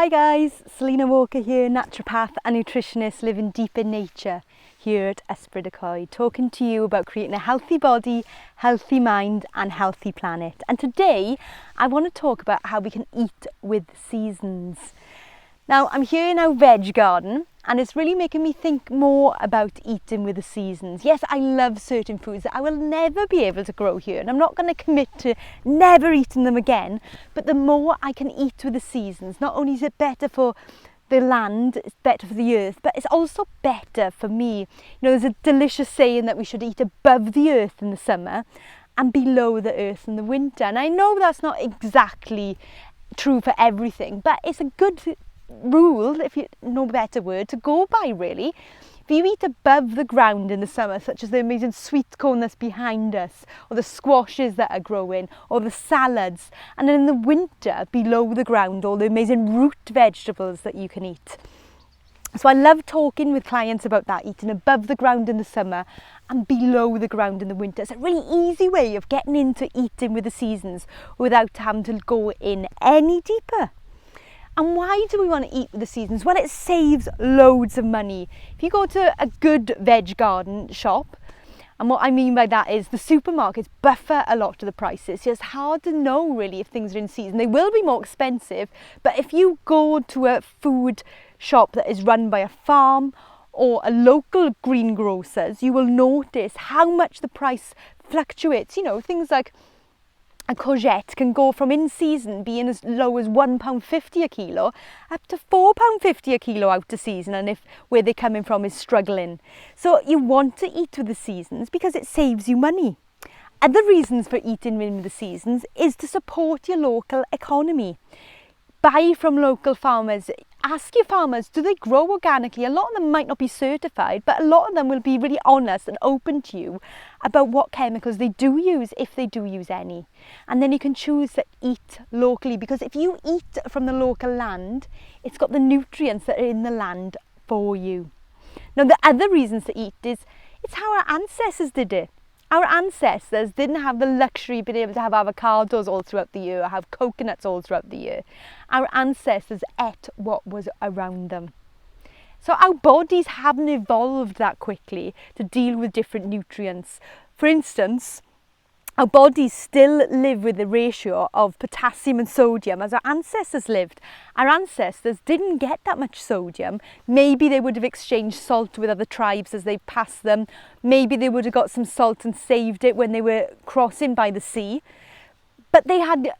Hi guys, Selena Walker here, naturopath and nutritionist living deep in nature here at Ysbryd y Coed, talking to you about creating a healthy body, healthy mind and healthy planet. And today I want to talk about how we can eat with seasons. Now I'm here in our veg garden and it's really making me think more about eating with the seasons. Yes, I love certain foods that I will never be able to grow here and I'm not going to commit to never eating them again, but the more I can eat with the seasons, not only is it better for the land, it's better for the earth, but it's also better for me. You know, there's a delicious saying that we should eat above the earth in the summer and below the earth in the winter. And I know that's not exactly true for everything, but it's a good rule, if you know a better word, to go by really. If you eat above the ground in the summer, such as the amazing sweet corn that's behind us, or the squashes that are growing, or the salads, and then in the winter below the ground, all the amazing root vegetables that you can eat. So I love talking with clients about that, eating above the ground in the summer and below the ground in the winter. It's a really easy way of getting into eating with the seasons without having to go in any deeper. And why do we want to eat with the seasons? Well, it saves loads of money. If you go to a good veg garden shop, and what I mean by that is the supermarkets buffer a lot of the prices. So it's hard to know really if things are in season. They will be more expensive, but if you go to a food shop that is run by a farm or a local greengrocers, you will notice how much the price fluctuates. You know, things like a courgette can go from in season being as low as £1.50 a kilo up to £4.50 a kilo out of season, and if where they're coming from is struggling. So you want to eat with the seasons because it saves you money. Other reasons for eating with the seasons is to support your local economy. Buy from local farmers. Ask your farmers, do they grow organically? A lot of them might not be certified, but a lot of them will be really honest and open to you about what chemicals they do use, if they do use any. And then you can choose to eat locally, because if you eat from the local land, it's got the nutrients that are in the land for you. Now, the other reasons to eat is it's how our ancestors did it. Our ancestors didn't have the luxury of being able to have avocados all throughout the year or have coconuts all throughout the year. Our ancestors ate what was around them. So our bodies haven't evolved that quickly to deal with different nutrients. For instance, our bodies still live with the ratio of potassium and sodium as our ancestors lived. Our ancestors didn't get that much sodium. Maybe they would have exchanged salt with other tribes as they passed them. Maybe they would have got some salt and saved it when they were crossing by the sea. But they had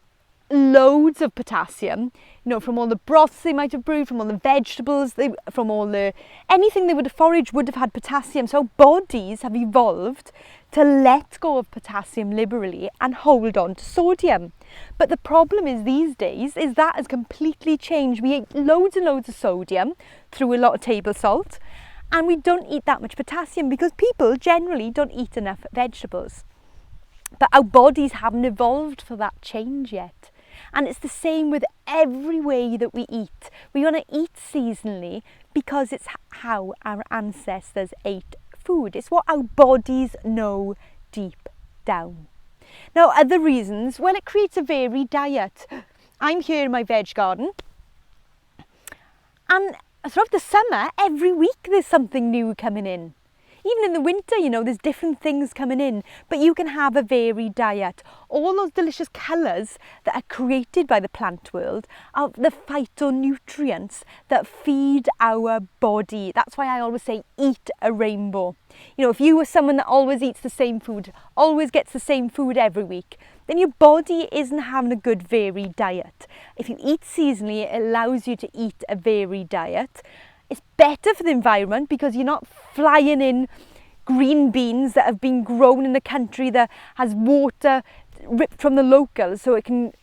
loads of potassium, you know, from all the broths they might have brewed, from all the vegetables, from all the anything they would have foraged would have had potassium. So bodies have evolved to let go of potassium liberally and hold on to sodium. But the problem is these days is that has completely changed. We eat loads and loads of sodium through a lot of table salt, and we don't eat that much potassium because people generally don't eat enough vegetables. But our bodies haven't evolved for that change yet. And it's the same with every way that we eat. We want to eat seasonally because it's how our ancestors ate food. It's what our bodies know deep down. Now, other reasons, well, it creates a varied diet. I'm here in my veg garden, and throughout the summer, every week there's something new coming in. Even in the winter, you know, there's different things coming in, but you can have a varied diet. All those delicious colours that are created by the plant world are the phytonutrients that feed our body. That's why I always say eat a rainbow. You know, if you were someone that always eats the same food, always gets the same food every week, then your body isn't having a good varied diet. If you eat seasonally, it allows you to eat a varied diet. It's better for the environment because you're not flying in green beans that have been grown in a country that has water ripped from the locals so it can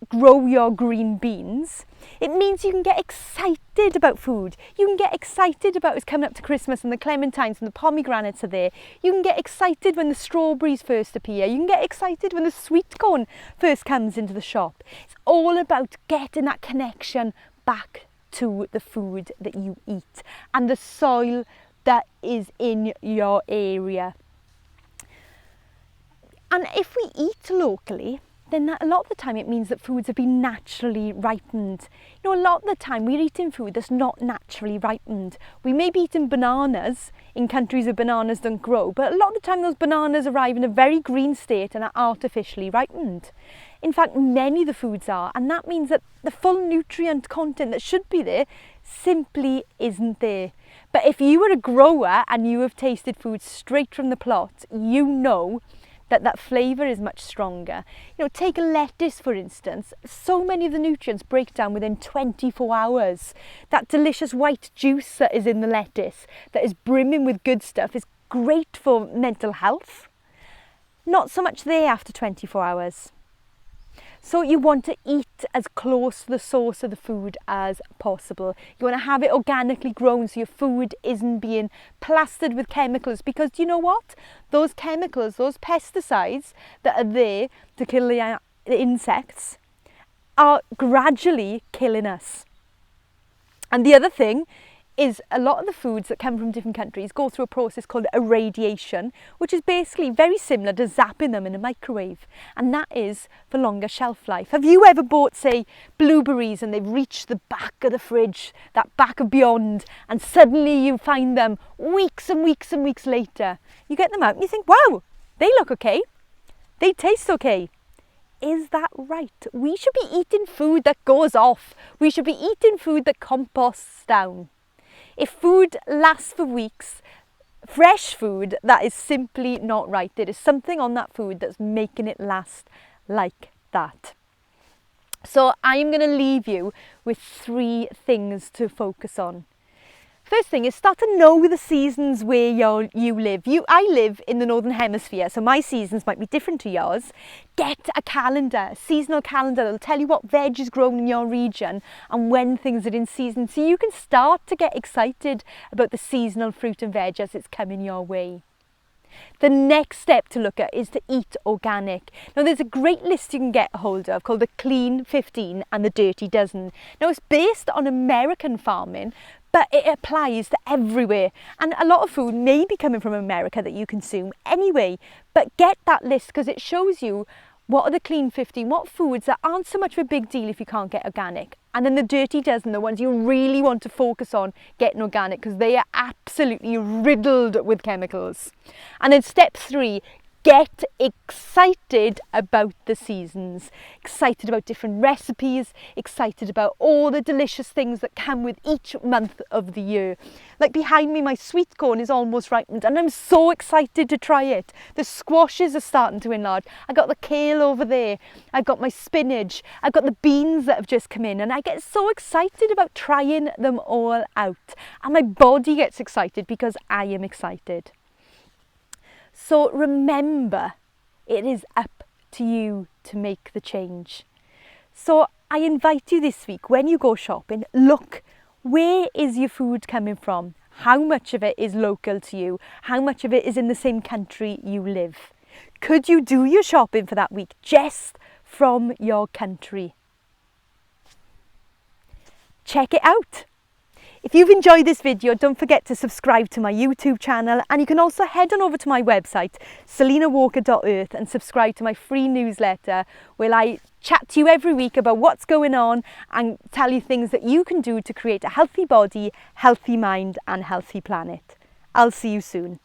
grow your green beans. It means you can get excited about food. You can get excited about it's coming up to Christmas and the clementines and the pomegranates are there. You can get excited when the strawberries first appear. You can get excited when the sweet corn first comes into the shop. It's all about getting that connection back to the food that you eat and the soil that is in your area. And if we eat locally, then a lot of the time it means that foods have been naturally ripened. You know, a lot of the time we're eating food that's not naturally ripened. We may be eating bananas in countries where bananas don't grow, but a lot of the time those bananas arrive in a very green state and are artificially ripened. In fact, many of the foods are, and that means that the full nutrient content that should be there simply isn't there. But if you were a grower and you have tasted food straight from the plot, you know that flavour is much stronger. You know, take a lettuce for instance. So many of the nutrients break down within 24 hours. That delicious white juice that is in the lettuce, that is brimming with good stuff, is great for mental health. Not so much there after 24 hours. So you want to eat as close to the source of the food as possible. You want to have it organically grown so your food isn't being plastered with chemicals, because do you know what? Those chemicals, those pesticides that are there to kill the insects are gradually killing us. And the other thing is a lot of the foods that come from different countries go through a process called irradiation, which is basically very similar to zapping them in a microwave, and that is for longer shelf life. Have you ever bought, say, blueberries and they've reached the back of the fridge, that back of beyond, and suddenly you find them weeks and weeks and weeks later? You get them out and you think, wow, they look okay, they taste okay. Is that right? We should be eating food that goes off. We should be eating food that composts down. If food lasts for weeks, fresh food, that is simply not right. There is something on that food that's making it last like that. So I'm going to leave you with 3 things to focus on. First thing is start to know the seasons where you live. I live in the Northern Hemisphere, so my seasons might be different to yours. Get a calendar, a seasonal calendar that'll tell you what veg is grown in your region and when things are in season, so you can start to get excited about the seasonal fruit and veg as it's coming your way. The next step to look at is to eat organic. Now there's a great list you can get a hold of called the Clean 15 and the Dirty Dozen. Now it's based on American farming, but it applies to everywhere. And a lot of food may be coming from America that you consume anyway, but get that list because it shows you what are the Clean 15, what foods that aren't so much of a big deal if you can't get organic. And then the Dirty Dozen, the ones you really want to focus on getting organic because they are absolutely riddled with chemicals. And then step 3, get excited about the seasons, excited about different recipes, excited about all the delicious things that come with each month of the year. Like behind me, my sweet corn is almost ripened and I'm so excited to try it. The squashes are starting to enlarge. I got the kale over there. I've got my spinach. I've got the beans that have just come in and I get so excited about trying them all out. And my body gets excited because I am excited. So remember, it is up to you to make the change. So I invite you this week, when you go shopping, look, where is your food coming from? How much of it is local to you? How much of it is in the same country you live? Could you do your shopping for that week just from your country? Check it out. If you've enjoyed this video, don't forget to subscribe to my YouTube channel, and you can also head on over to my website, selinawalker.earth, and subscribe to my free newsletter where I chat to you every week about what's going on and tell you things that you can do to create a healthy body, healthy mind and healthy planet. I'll see you soon.